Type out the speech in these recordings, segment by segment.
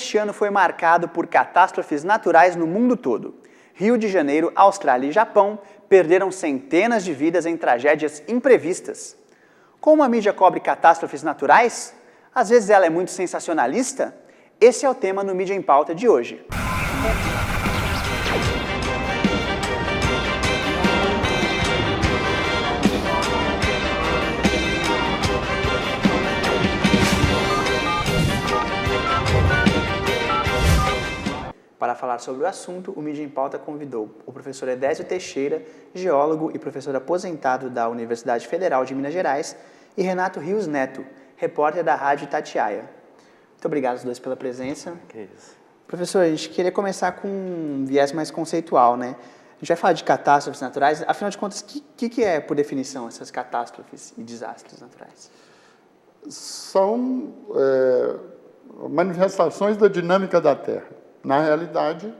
Este ano foi marcado por catástrofes naturais no mundo todo. Rio de Janeiro, Austrália e Japão perderam centenas de vidas em tragédias imprevistas. Como a mídia cobre catástrofes naturais? Às vezes ela é muito sensacionalista? Esse é o tema no Mídia em Pauta de hoje. Para falar sobre o assunto, o Mídia em Pauta convidou o professor Edésio Teixeira, geólogo e professor aposentado da Universidade Federal de Minas Gerais, e Renato Rios Neto, repórter da Rádio Itatiaia. Muito obrigado aos dois pela presença. Que isso. Professor, a gente queria começar com um viés mais conceitual, né? A gente vai falar de catástrofes naturais, afinal de contas, o que é, por definição, essas catástrofes e desastres naturais? São manifestações da dinâmica da Terra. Na realidade,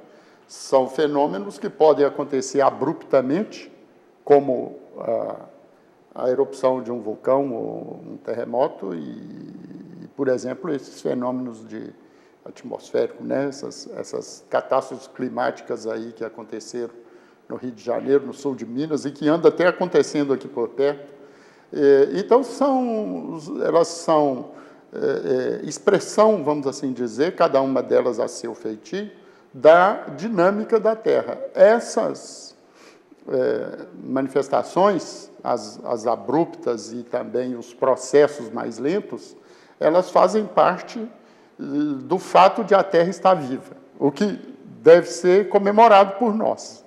são fenômenos que podem acontecer abruptamente, como a erupção de um vulcão ou um terremoto e, por exemplo, esses fenômenos atmosféricos, né? Essas catástrofes climáticas aí que aconteceram no Rio de Janeiro, no sul de Minas, e que anda até acontecendo aqui por perto. Então, elas são expressão, vamos assim dizer, cada uma delas a seu feitio, da dinâmica da Terra. Essas manifestações, as abruptas e também os processos mais lentos, elas fazem parte do fato de a Terra estar viva, o que deve ser comemorado por nós.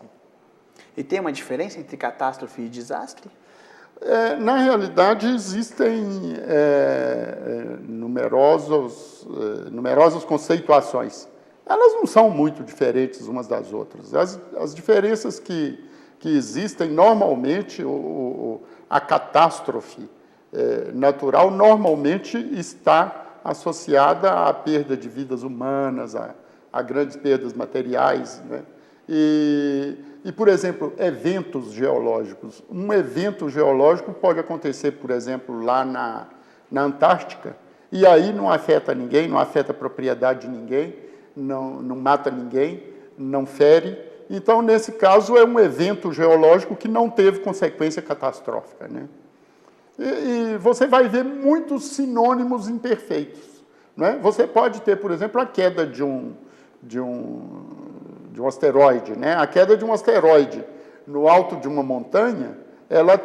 E tem uma diferença entre catástrofe e desastre? Na realidade, existem numerosas conceituações. Elas não são muito diferentes umas das outras. As diferenças que existem, normalmente, a catástrofe natural normalmente está associada à perda de vidas humanas, a grandes perdas materiais, né? E, por exemplo, eventos geológicos. Um evento geológico pode acontecer, por exemplo, lá na Antártica, e aí não afeta ninguém, não afeta a propriedade de ninguém, não mata ninguém, não fere. Então, nesse caso, é um evento geológico que não teve consequência catastrófica, né? E você vai ver muitos sinônimos imperfeitos, né? Você pode ter, por exemplo, a queda de um asteroide, né? A queda de um asteroide no alto de uma montanha, ela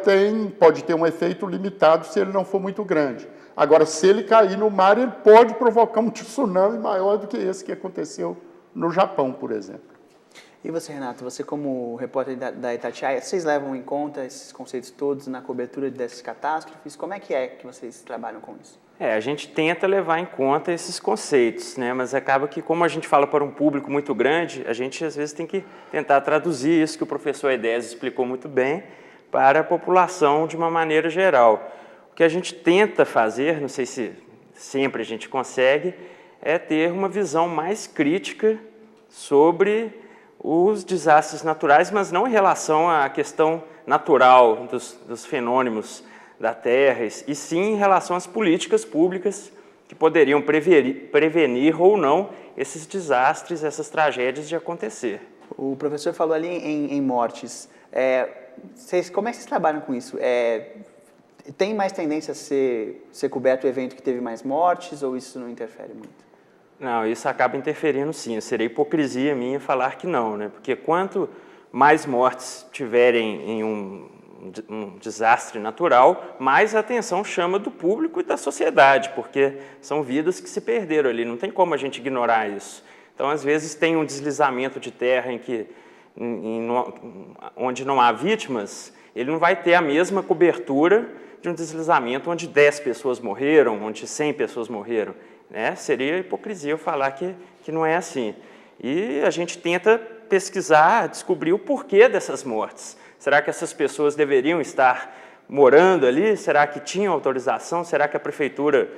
pode ter um efeito limitado se ele não for muito grande. Agora, se ele cair no mar, ele pode provocar um tsunami maior do que esse que aconteceu no Japão, por exemplo. E você, Renato, você como repórter da Itatiaia, vocês levam em conta esses conceitos todos na cobertura dessas catástrofes? Como é que vocês trabalham com isso? A gente tenta levar em conta esses conceitos, né? Mas acaba que, como a gente fala para um público muito grande, a gente às vezes tem que tentar traduzir isso que o professor Edésio explicou muito bem para a população de uma maneira geral. O que a gente tenta fazer, não sei se sempre a gente consegue, é ter uma visão mais crítica sobre os desastres naturais, mas não em relação à questão natural dos fenômenos da Terra, e sim em relação às políticas públicas que poderiam prevenir ou não esses desastres, essas tragédias de acontecer. O professor falou ali em mortes. Como é que vocês trabalham com isso? Tem mais tendência a ser coberto o evento que teve mais mortes, ou isso não interfere muito? Não, isso acaba interferindo sim. Seria hipocrisia minha falar que não, né? Porque quanto mais mortes tiverem em um desastre natural, mais atenção chama do público e da sociedade, porque são vidas que se perderam ali, não tem como a gente ignorar isso. Então, às vezes, tem um deslizamento de terra onde não há vítimas, ele não vai ter a mesma cobertura de um deslizamento onde 10 pessoas morreram, onde 100 pessoas morreram, né? Seria hipocrisia eu falar que não é assim. E a gente tenta pesquisar, descobrir o porquê dessas mortes. Será que essas pessoas deveriam estar morando ali? Será que tinham autorização? Será que a prefeitura,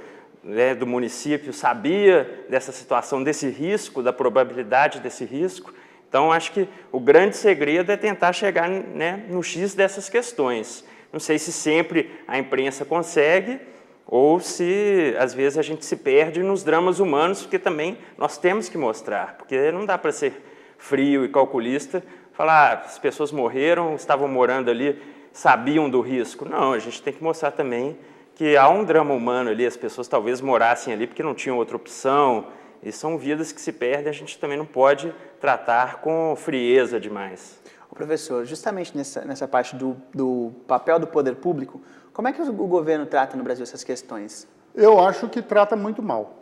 né, do município sabia dessa situação, desse risco, da probabilidade desse risco? Então, acho que o grande segredo é tentar chegar, né, no X dessas questões. Não sei se sempre a imprensa consegue, ou se, às vezes, a gente se perde nos dramas humanos, porque também nós temos que mostrar, porque não dá para ser frio e calculista, falar, as pessoas morreram, estavam morando ali, sabiam do risco. Não, a gente tem que mostrar também que há um drama humano ali, as pessoas talvez morassem ali porque não tinham outra opção, e são vidas que se perdem, a gente também não pode tratar com frieza demais. Professor, justamente nessa parte do papel do poder público, como é que o governo trata no Brasil essas questões? Eu acho que trata muito mal.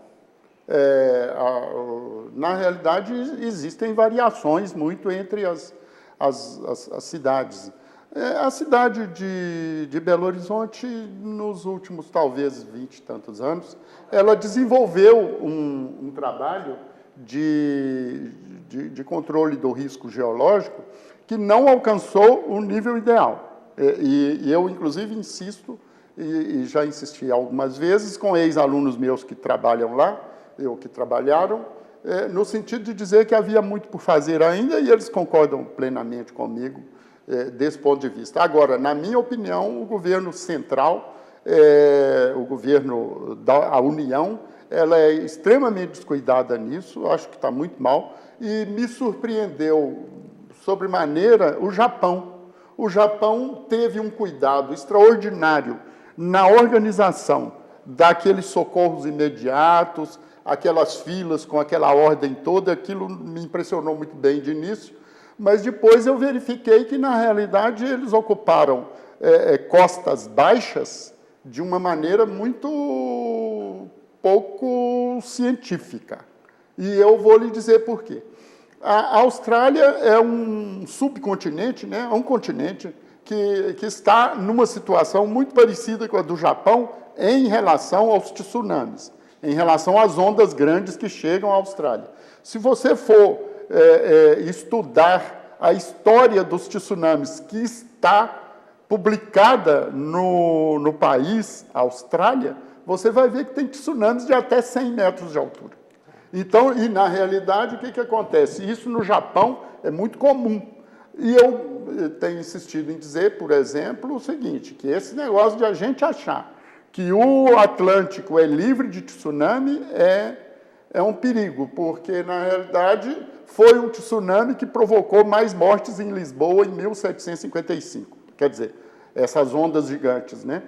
Na realidade, existem variações muito entre as cidades. A cidade de Belo Horizonte, nos últimos, talvez, 20 e tantos anos, ela desenvolveu um trabalho de controle do risco geológico que não alcançou o nível ideal. E eu, inclusive, insisto, e já insisti algumas vezes com ex-alunos meus que trabalham lá, que trabalharam, no sentido de dizer que havia muito por fazer ainda, e eles concordam plenamente comigo desse ponto de vista. Agora, na minha opinião, o governo central, o governo da União, ela é extremamente descuidada nisso, acho que está muito mal, e me surpreendeu sobremaneira o Japão. O Japão teve um cuidado extraordinário na organização daqueles socorros imediatos, aquelas filas com aquela ordem toda, aquilo me impressionou muito bem de início, mas depois eu verifiquei que, na realidade, eles ocuparam costas baixas de uma maneira muito pouco científica. E eu vou lhe dizer por quê. A Austrália é um subcontinente, né? É um continente que está numa situação muito parecida com a do Japão em relação aos tsunamis, em relação às ondas grandes que chegam à Austrália. Se você for estudar a história dos tsunamis que está publicada no país, Austrália, você vai ver que tem tsunamis de até 100 metros de altura. Então, e na realidade, o que acontece? Isso no Japão é muito comum. E eu tenho insistido em dizer, por exemplo, o seguinte, que esse negócio de a gente achar que o Atlântico é livre de tsunami é um perigo, porque, na realidade, foi um tsunami que provocou mais mortes em Lisboa em 1755. Quer dizer, essas ondas gigantes, né?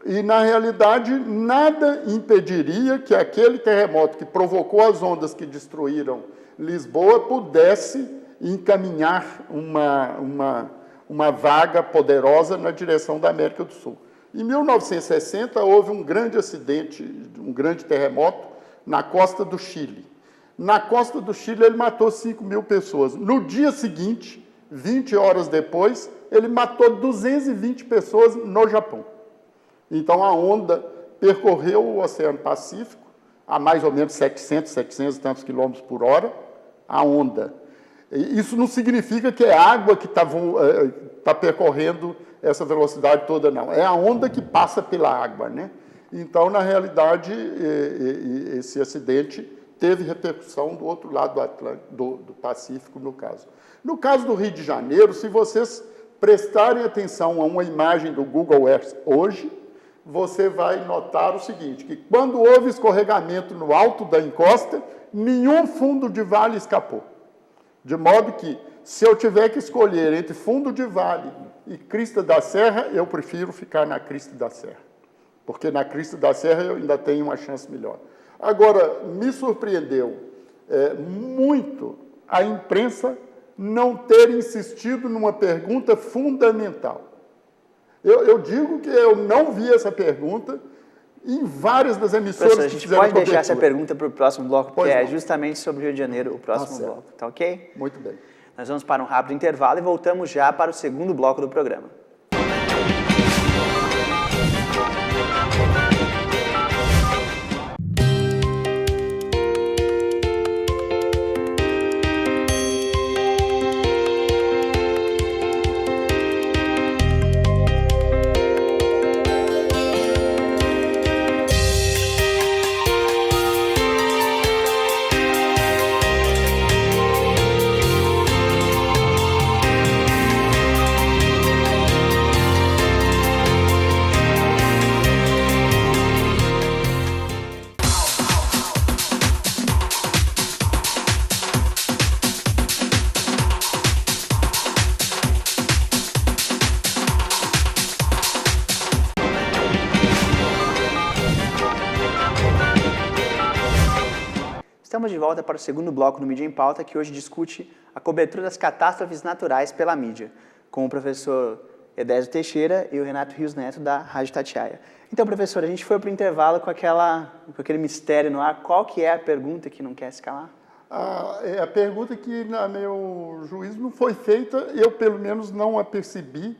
E, na realidade, nada impediria que aquele terremoto que provocou as ondas que destruíram Lisboa pudesse encaminhar uma vaga poderosa na direção da América do Sul. Em 1960, houve um grande acidente, um grande terremoto na costa do Chile. Na costa do Chile, ele matou 5.000 pessoas. No dia seguinte, 20 horas depois, ele matou 220 pessoas no Japão. Então, a onda percorreu o Oceano Pacífico a mais ou menos 700 e tantos quilômetros por hora, a onda. Isso não significa que é água que está percorrendo essa velocidade toda, não. É a onda que passa pela água, né? Então, na realidade, esse acidente teve repercussão do outro lado do Pacífico, no caso. No caso do Rio de Janeiro, se vocês prestarem atenção a uma imagem do Google Earth hoje, você vai notar o seguinte, que quando houve escorregamento no alto da encosta, nenhum fundo de vale escapou. De modo que, se eu tiver que escolher entre fundo de vale e crista da serra, eu prefiro ficar na crista da serra. Porque na crista da serra eu ainda tenho uma chance melhor. Agora, me surpreendeu muito a imprensa não ter insistido numa pergunta fundamental. Eu digo que eu não vi essa pergunta em várias das emissoras que fizeram a gente pode deixar essa pergunta para o próximo bloco, porque é justamente sobre o Rio de Janeiro o próximo bloco. Tá ok? Muito bem. Nós vamos para um rápido intervalo e voltamos já para o segundo bloco do programa. estamos de volta para o segundo bloco do Mídia em Pauta, que hoje discute a cobertura das catástrofes naturais pela mídia, com o professor Edésio Teixeira e o Renato Rios Neto, da Rádio Itatiaia. Então, professor, a gente foi para o intervalo com aquele mistério no ar. Qual que é a pergunta que não quer se calar? A pergunta que, na meu juízo, não foi feita, eu, pelo menos, não a percebi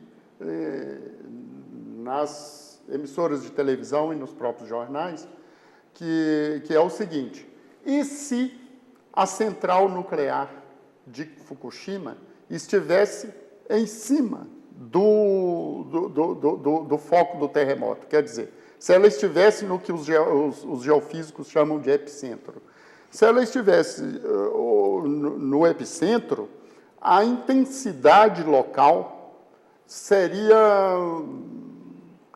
nas emissoras de televisão e nos próprios jornais, que é o seguinte: e se a central nuclear de Fukushima estivesse em cima do foco do terremoto? Quer dizer, se ela estivesse no que os geofísicos chamam de epicentro. Se ela estivesse no epicentro, a intensidade local seria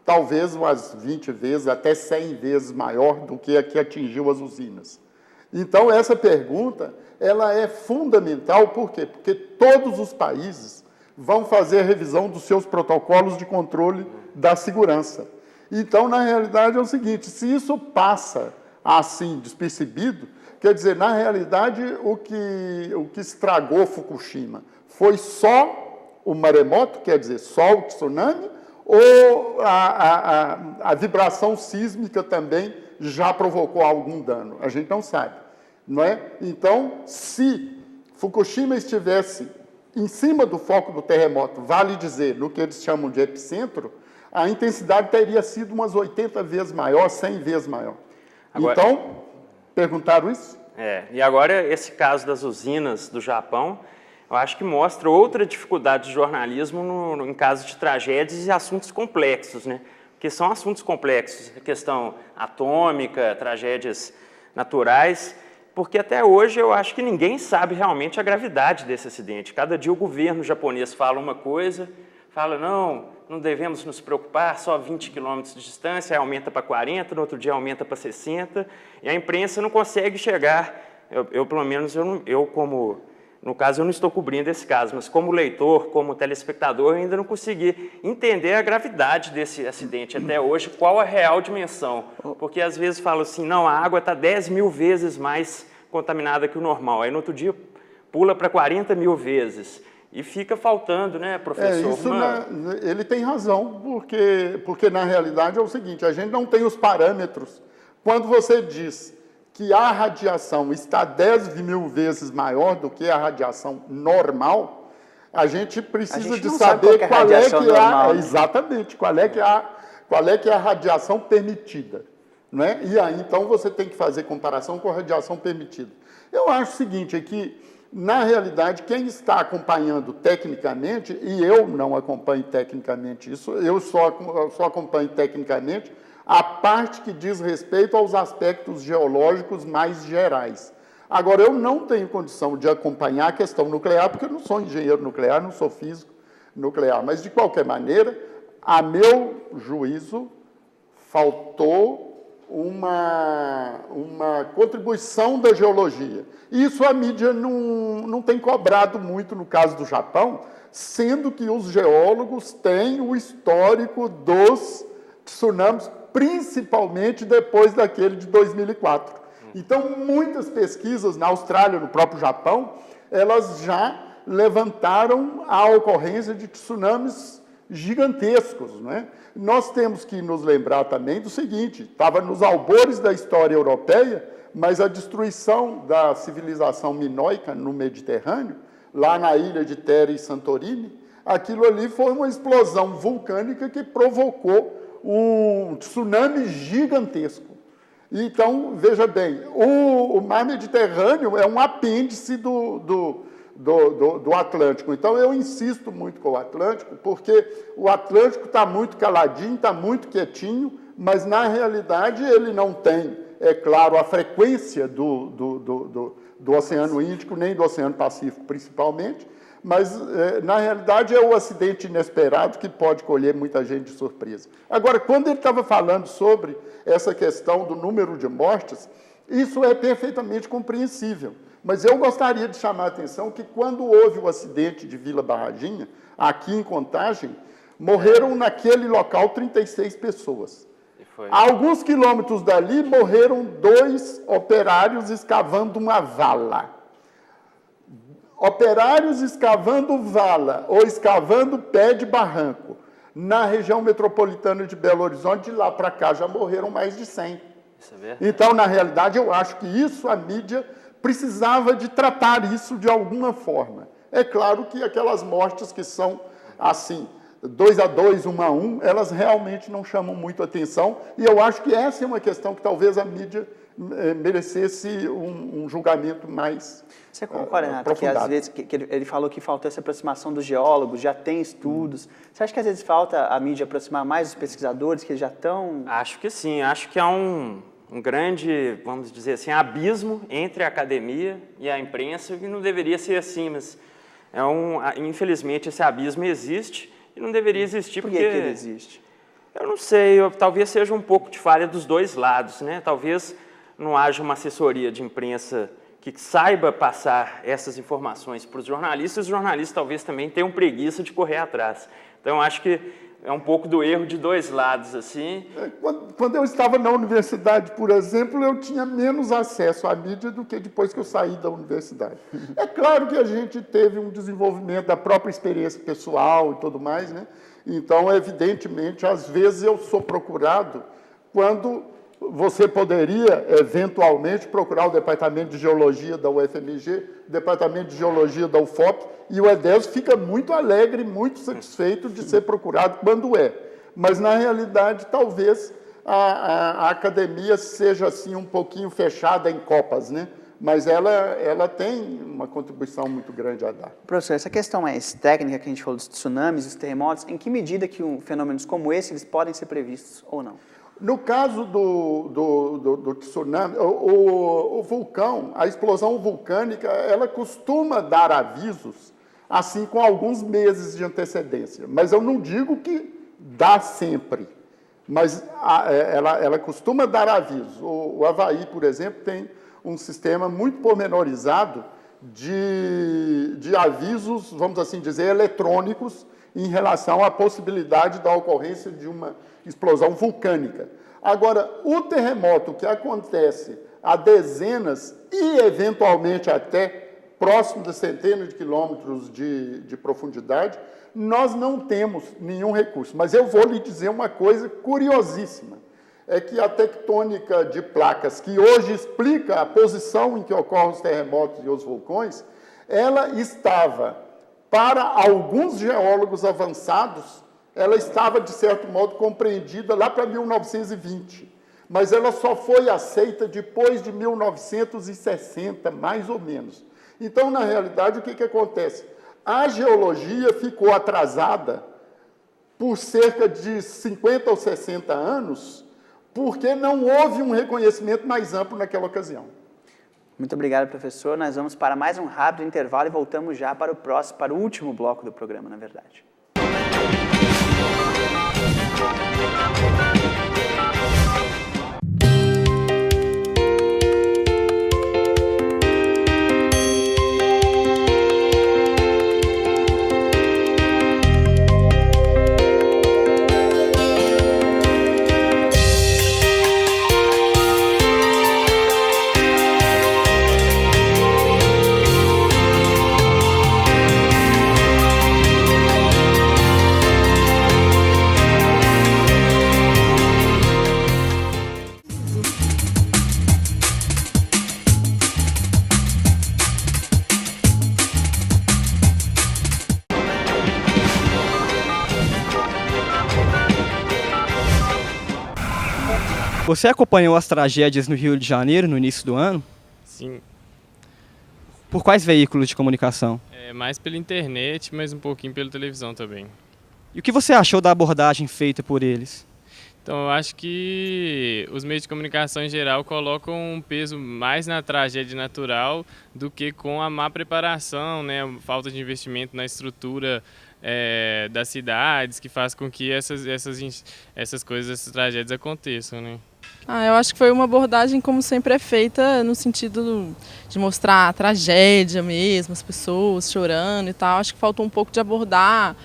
talvez umas 20 vezes, até 100 vezes maior do que a que atingiu as usinas. Então, essa pergunta ela é fundamental, por quê? Porque todos os países vão fazer a revisão dos seus protocolos de controle da segurança. Então, na realidade, é o seguinte: se isso passa assim, despercebido, quer dizer, na realidade, o que estragou Fukushima foi só o maremoto, quer dizer, só o tsunami, ou a vibração sísmica também já provocou algum dano? A gente não sabe, não é? Então, se Fukushima estivesse em cima do foco do terremoto, vale dizer, no que eles chamam de epicentro, a intensidade teria sido umas 80 vezes maior, 100 vezes maior. Agora, então, perguntaram isso? E agora esse caso das usinas do Japão, eu acho que mostra outra dificuldade de jornalismo em caso de tragédias e assuntos complexos, né? Porque são assuntos complexos, a questão atômica, tragédias naturais, porque até hoje eu acho que ninguém sabe realmente a gravidade desse acidente. Cada dia o governo japonês fala uma coisa, fala, não devemos nos preocupar, só 20 quilômetros de distância, aí aumenta para 40, no outro dia aumenta para 60, e a imprensa não consegue chegar, pelo menos, no caso, eu não estou cobrindo esse caso, mas como leitor, como telespectador, eu ainda não consegui entender a gravidade desse acidente até hoje, qual a real dimensão, porque às vezes falam assim, não, a água está 10 mil vezes mais contaminada que o normal, aí no outro dia pula para 40 mil vezes. E fica faltando, né, professor? Ele tem razão, porque na realidade é o seguinte, a gente não tem os parâmetros. Quando você diz que a radiação está 10 mil vezes maior do que a radiação normal, a gente precisa de saber qual é que é exatamente, qual é que é a radiação permitida. Não é? E aí, então, você tem que fazer comparação com a radiação permitida. Eu acho o seguinte, é que na realidade, quem está acompanhando tecnicamente, e eu não acompanho tecnicamente isso, eu só acompanho tecnicamente a parte que diz respeito aos aspectos geológicos mais gerais. Agora, eu não tenho condição de acompanhar a questão nuclear, porque eu não sou engenheiro nuclear, não sou físico nuclear, mas, de qualquer maneira, a meu juízo, faltou uma contribuição da geologia. Isso a mídia não tem cobrado muito no caso do Japão, sendo que os geólogos têm o histórico dos tsunamis, principalmente depois daquele de 2004. Então, muitas pesquisas na Austrália, no próprio Japão, elas já levantaram a ocorrência de tsunamis gigantescos, não é? Nós temos que nos lembrar também do seguinte, estava nos albores da história europeia, mas a destruição da civilização minoica no Mediterrâneo, lá na ilha de Thera e Santorini, aquilo ali foi uma explosão vulcânica que provocou um tsunami gigantesco. Então, veja bem, o mar Mediterrâneo é um apêndice do Atlântico. Então, eu insisto muito com o Atlântico, porque o Atlântico está muito caladinho, está muito quietinho, mas, na realidade, ele não tem, é claro, a frequência do Oceano Índico, nem do Oceano Pacífico, principalmente, mas, na realidade, é o acidente inesperado que pode colher muita gente de surpresa. Agora, quando ele estava falando sobre essa questão do número de mortes, isso é perfeitamente compreensível. Mas eu gostaria de chamar a atenção que, quando houve o acidente de Vila Barradinha, aqui em Contagem, morreram naquele local 36 pessoas. Foi. A alguns quilômetros dali morreram 2 operários escavando uma vala. Operários escavando vala ou escavando pé de barranco. Na região metropolitana de Belo Horizonte, de lá para cá, já morreram mais de 100. Isso é verdade. Então, na realidade, eu acho que isso a mídia precisava de tratar isso de alguma forma. É claro que aquelas mortes que são assim, 2 a 2, 1 a 1, elas realmente não chamam muito atenção, e eu acho que essa é uma questão que talvez a mídia merecesse um julgamento mais Você concorda, Renato, que aprofundado. às vezes que ele falou que faltou essa aproximação dos geólogos, já tem estudos. Você acha que às vezes falta a mídia aproximar mais os pesquisadores, que já estão... Acho que sim, acho que há um grande, vamos dizer assim, abismo entre a academia e a imprensa, e não deveria ser assim, mas infelizmente esse abismo existe e não deveria existir Por que porque... que ele existe? Eu não sei, talvez seja um pouco de falha dos dois lados, né? Talvez não haja uma assessoria de imprensa que saiba passar essas informações para os jornalistas talvez também tenham preguiça de correr atrás. Então, acho que é um pouco do erro de dois lados, assim. Quando eu estava na universidade, por exemplo, eu tinha menos acesso à mídia do que depois que eu saí da universidade. É claro que a gente teve um desenvolvimento da própria experiência pessoal e tudo mais, né? Então, evidentemente, às vezes eu sou procurado quando você poderia, eventualmente, procurar o Departamento de Geologia da UFMG, o Departamento de Geologia da UFOP, e o EDESO fica muito alegre, muito satisfeito de ser procurado quando é. Mas, na realidade, talvez a academia seja assim um pouquinho fechada em copas, né? Mas ela tem uma contribuição muito grande a dar. Professor, essa questão mais técnica que a gente falou dos tsunamis, dos terremotos, em que medida que fenômenos como esse eles podem ser previstos ou não? No caso do tsunami, o vulcão, a explosão vulcânica, ela costuma dar avisos, assim, com alguns meses de antecedência. Mas eu não digo que dá sempre, mas ela costuma dar avisos. O Havaí, por exemplo, tem um sistema muito pormenorizado de avisos, vamos assim dizer, eletrônicos, em relação à possibilidade da ocorrência de uma explosão vulcânica. Agora, o terremoto que acontece a dezenas e, eventualmente, até próximo de centenas de quilômetros de profundidade, nós não temos nenhum recurso. Mas eu vou lhe dizer uma coisa curiosíssima, é que a tectônica de placas, que hoje explica a posição em que ocorrem os terremotos e os vulcões, ela estava, para alguns geólogos avançados, ela estava, de certo modo, compreendida lá para 1920, mas ela só foi aceita depois de 1960, mais ou menos. Então, na realidade, o que acontece? A geologia ficou atrasada por cerca de 50 ou 60 anos, porque não houve um reconhecimento mais amplo naquela ocasião. Muito obrigado, professor. Nós vamos para mais um rápido intervalo e voltamos já para o último bloco do programa, na verdade. Você acompanhou as tragédias no Rio de Janeiro no início do ano? Sim, Por quais veículos de comunicação? mais pela internet, mas um pouquinho pela televisão também. E o que você achou da abordagem feita por eles? Então, eu acho que os meios de comunicação em geral colocam um peso mais na tragédia natural do que com a má preparação, né? A falta de investimento na estrutura das cidades, que faz com que essas coisas, essas tragédias aconteçam, né? Eu acho que foi uma abordagem, como sempre é feita, no sentido de mostrar a tragédia mesmo, as pessoas chorando e tal. Acho que faltou um pouco de abordar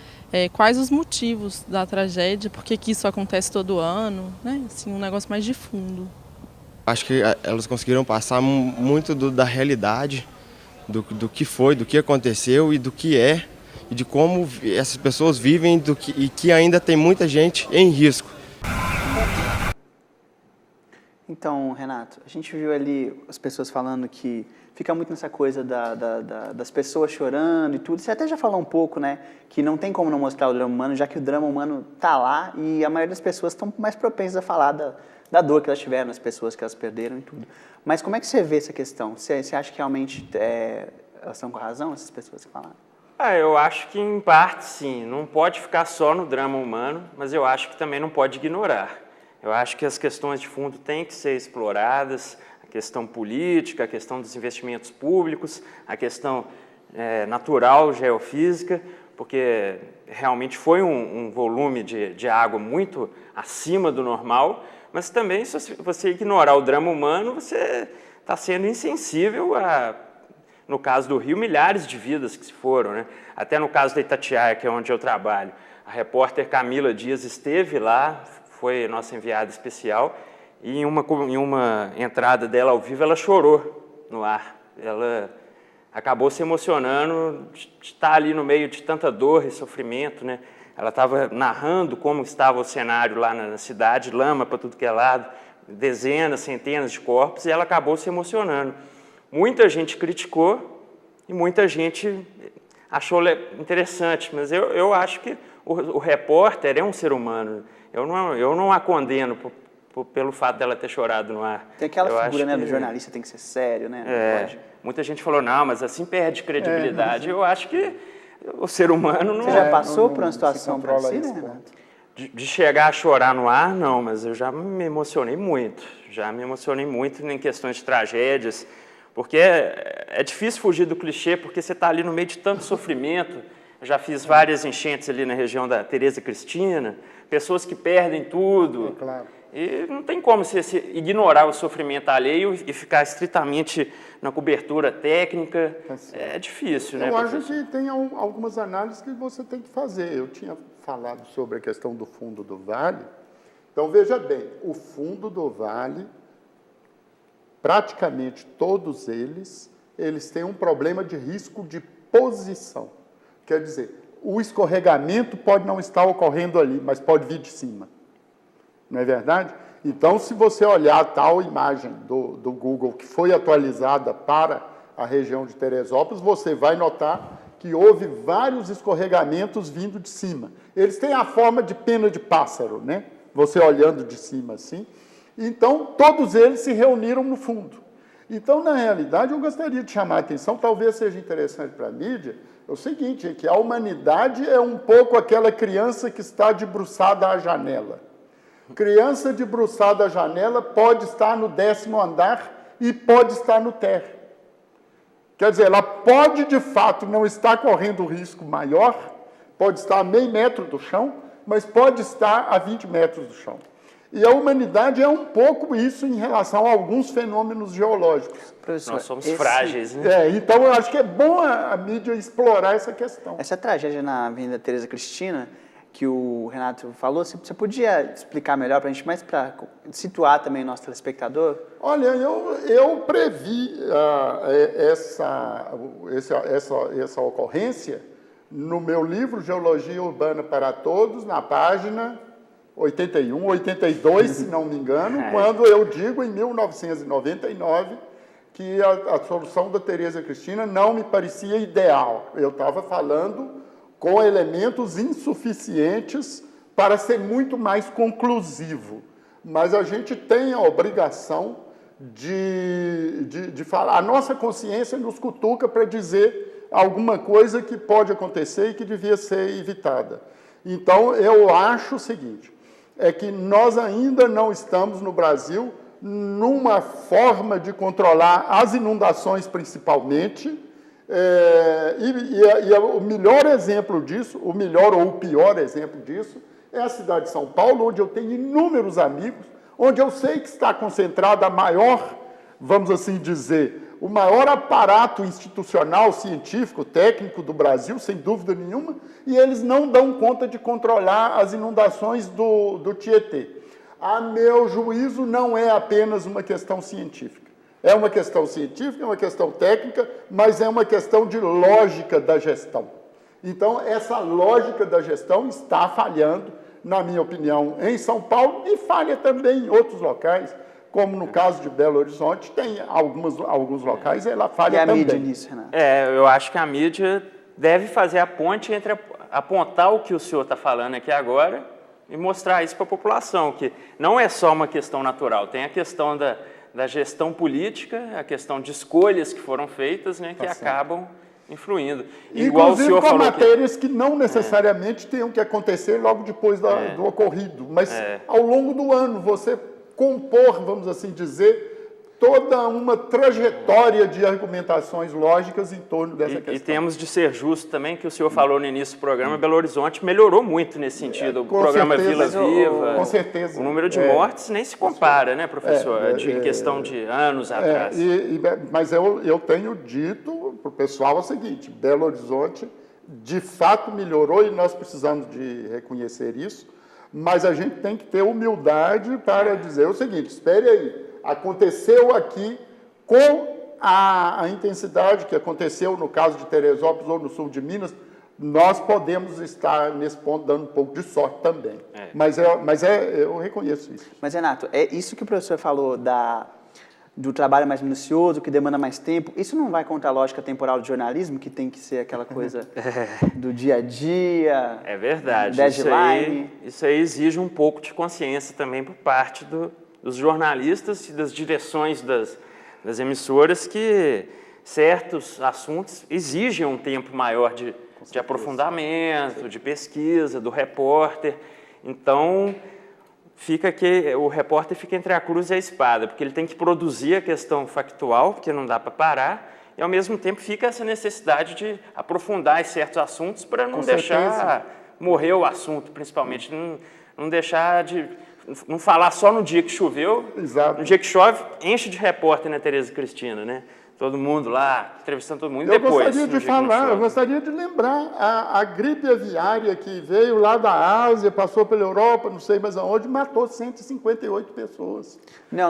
quais os motivos da tragédia, por que isso acontece todo ano, né? Assim, um negócio mais de fundo. Acho que elas conseguiram passar muito da realidade, do que foi, do que aconteceu e do que é, e de como essas pessoas vivem e que ainda tem muita gente em risco. Então, Renato, a gente viu ali as pessoas falando que fica muito nessa coisa das pessoas chorando e tudo. Você até já falou um pouco, né, que não tem como não mostrar o drama humano, já que o drama humano está lá e a maioria das pessoas estão mais propensas a falar da dor que elas tiveram, das pessoas que elas perderam e tudo. Mas como é que você vê essa questão? Você acha que realmente elas estão com razão, essas pessoas que falaram? Eu acho que em parte sim, não pode ficar só no drama humano, mas eu acho que também não pode ignorar. Eu acho que as questões de fundo têm que ser exploradas, a questão política, a questão dos investimentos públicos, a questão natural, geofísica, porque realmente foi um volume de água muito acima do normal, mas também se você ignorar o drama humano, você está sendo insensível no caso do Rio, milhares de vidas que se foram, né? Até no caso da Itatiaia, que é onde eu trabalho, a repórter Camila Dias esteve lá, foi nossa enviada especial, e em uma entrada dela ao vivo, ela chorou no ar. Ela acabou se emocionando de estar ali no meio de tanta dor e sofrimento, né? Ela estava narrando como estava o cenário lá na cidade, lama para tudo que é lado, dezenas, centenas de corpos, e ela acabou se emocionando. Muita gente criticou e muita gente achou interessante, mas eu acho que o repórter é um ser humano. Eu não a condeno pelo fato dela ter chorado no ar. Tem aquela figura, né, do jornalista tem que ser sério, né? Não pode. Muita gente falou, não, mas assim perde credibilidade. Eu acho que o ser humano não... Você já passou por uma situação parecida, né, Renato? De chegar a chorar no ar, não, mas eu já me emocionei muito. Já me emocionei muito em questões de tragédias, porque é difícil fugir do clichê, porque você está ali no meio de tanto sofrimento. Eu já fiz várias enchentes ali na região da Tereza Cristina, pessoas que perdem tudo. Claro. E não tem como você ignorar o sofrimento alheio e ficar estritamente na cobertura técnica. É difícil, né? Eu acho que tem algumas análises que você tem que fazer. Eu tinha falado sobre a questão do fundo do vale. Então, veja bem, o fundo do vale, praticamente todos eles têm um problema de risco de posição. Quer dizer, o escorregamento pode não estar ocorrendo ali, mas pode vir de cima. Não é verdade? Então, se você olhar a tal imagem do Google que foi atualizada para a região de Teresópolis, você vai notar que houve vários escorregamentos vindo de cima. Eles têm a forma de pena de pássaro, né? Você olhando de cima assim. Então, todos eles se reuniram no fundo. Então, na realidade, eu gostaria de chamar a atenção, talvez seja interessante para a mídia, é o seguinte, é que a humanidade é um pouco aquela criança que está debruçada à janela. Criança debruçada à janela pode estar no 10º andar e pode estar no térreo. Quer dizer, ela pode, de fato, não estar correndo risco maior, pode estar a meio metro do chão, mas pode estar a 20 metros do chão. E a humanidade é um pouco isso em relação a alguns fenômenos geológicos. Professor, nós somos frágeis, né? Então, eu acho que é bom a mídia explorar essa questão. Essa tragédia na Avenida Tereza Cristina, que o Renato falou, você podia explicar melhor para a gente, mais para situar também o nosso telespectador? Olha, eu previ essa ocorrência no meu livro Geologia Urbana para Todos, na página 81, 82, se não me engano, quando eu digo, em 1999, que a solução da Tereza Cristina não me parecia ideal. Eu estava falando com elementos insuficientes para ser muito mais conclusivo. Mas a gente tem a obrigação de falar. A nossa consciência nos cutuca para dizer alguma coisa que pode acontecer e que devia ser evitada. Então, eu acho o seguinte, é que nós ainda não estamos no Brasil numa forma de controlar as inundações, principalmente, o melhor exemplo disso, o melhor ou o pior exemplo disso, é a cidade de São Paulo, onde eu tenho inúmeros amigos, onde eu sei que está concentrada a maior, vamos assim dizer, o maior aparato institucional, científico, técnico do Brasil, sem dúvida nenhuma, e eles não dão conta de controlar as inundações do Tietê. A meu juízo, não é apenas uma questão científica. É uma questão científica, é uma questão técnica, mas é uma questão de lógica da gestão. Então, essa lógica da gestão está falhando, na minha opinião, em São Paulo e falha também em outros locais, como no caso de Belo Horizonte, tem alguns locais, ela falha também. E a mídia nisso, Renato? Eu acho que a mídia deve fazer a ponte entre apontar o que o senhor está falando aqui agora e mostrar isso para a população, que não é só uma questão natural, tem a questão da gestão política, a questão de escolhas que foram feitas, né, que acabam influindo. Igual inclusive o senhor com falou matérias que não necessariamente tenham que acontecer logo depois do ocorrido, mas ao longo do ano você compor, vamos assim dizer, toda uma trajetória de argumentações lógicas em torno dessa questão. E temos de ser justo também, que o senhor falou no início do programa, Belo Horizonte melhorou muito nesse sentido. O programa Vila Viva, com certeza. O número de mortes nem se compara, né, professor, em questão de anos atrás. Mas eu tenho dito para o pessoal o seguinte, Belo Horizonte de fato melhorou e nós precisamos de reconhecer isso, mas a gente tem que ter humildade para dizer o seguinte, espere aí, aconteceu aqui com a intensidade que aconteceu no caso de Teresópolis ou no sul de Minas, nós podemos estar nesse ponto dando um pouco de sorte também. Mas eu reconheço isso. Mas, Renato, é isso que o professor falou do trabalho mais minucioso, que demanda mais tempo, isso não vai contra a lógica temporal do jornalismo, que tem que ser aquela coisa do dia a dia? É verdade. Deadline? Isso aí exige um pouco de consciência também por parte dos jornalistas e das direções das emissoras, que certos assuntos exigem um tempo maior de aprofundamento, de pesquisa, do repórter. Então, o repórter fica entre a cruz e a espada, porque ele tem que produzir a questão factual, porque não dá para parar, e ao mesmo tempo fica essa necessidade de aprofundar em certos assuntos para não deixar morrer o assunto, principalmente, não deixar não falar só no dia que choveu. Exato. No dia que chove, enche de repórter na Tereza Cristina, né? Todo mundo lá, entrevistando todo mundo, e depois... Eu gostaria de lembrar a gripe aviária que veio lá da Ásia, passou pela Europa, não sei mais aonde, matou 158 pessoas.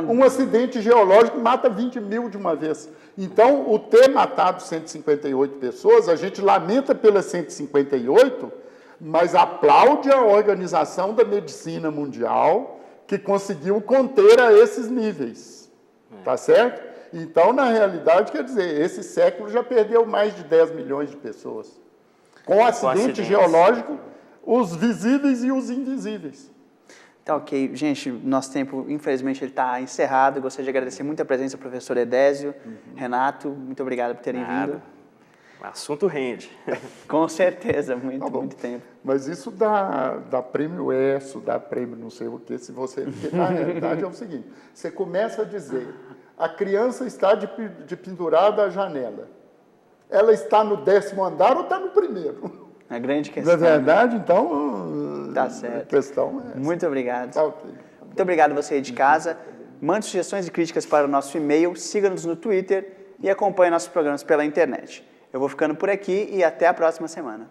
Um acidente geológico mata 20 mil de uma vez. Então, o ter matado 158 pessoas, a gente lamenta pelas 158, mas aplaude a Organização da Medicina Mundial, que conseguiu conter a esses níveis. Tá certo? Então, na realidade, quer dizer, esse século já perdeu mais de 10 milhões de pessoas. Com acidente geológico, os visíveis e os invisíveis. Tá ok. Gente, nosso tempo, infelizmente, ele está encerrado. Gostaria de agradecer muito a presença do professor Edésio, Renato, muito obrigado por terem vindo. O assunto rende. Com certeza, muito tempo. Mas isso dá prêmio ESSO, dá prêmio não sei o quê, porque na realidade é o seguinte, você começa a dizer, a criança está de pendurada à janela. Ela está no 10º andar ou está no 1º? A grande questão. Na verdade, então, tá certo. A questão é essa. Muito obrigado. Tá ok. Muito obrigado você aí de casa. Mande sugestões e críticas para o nosso e-mail, siga-nos no Twitter e acompanhe nossos programas pela internet. Eu vou ficando por aqui e até a próxima semana.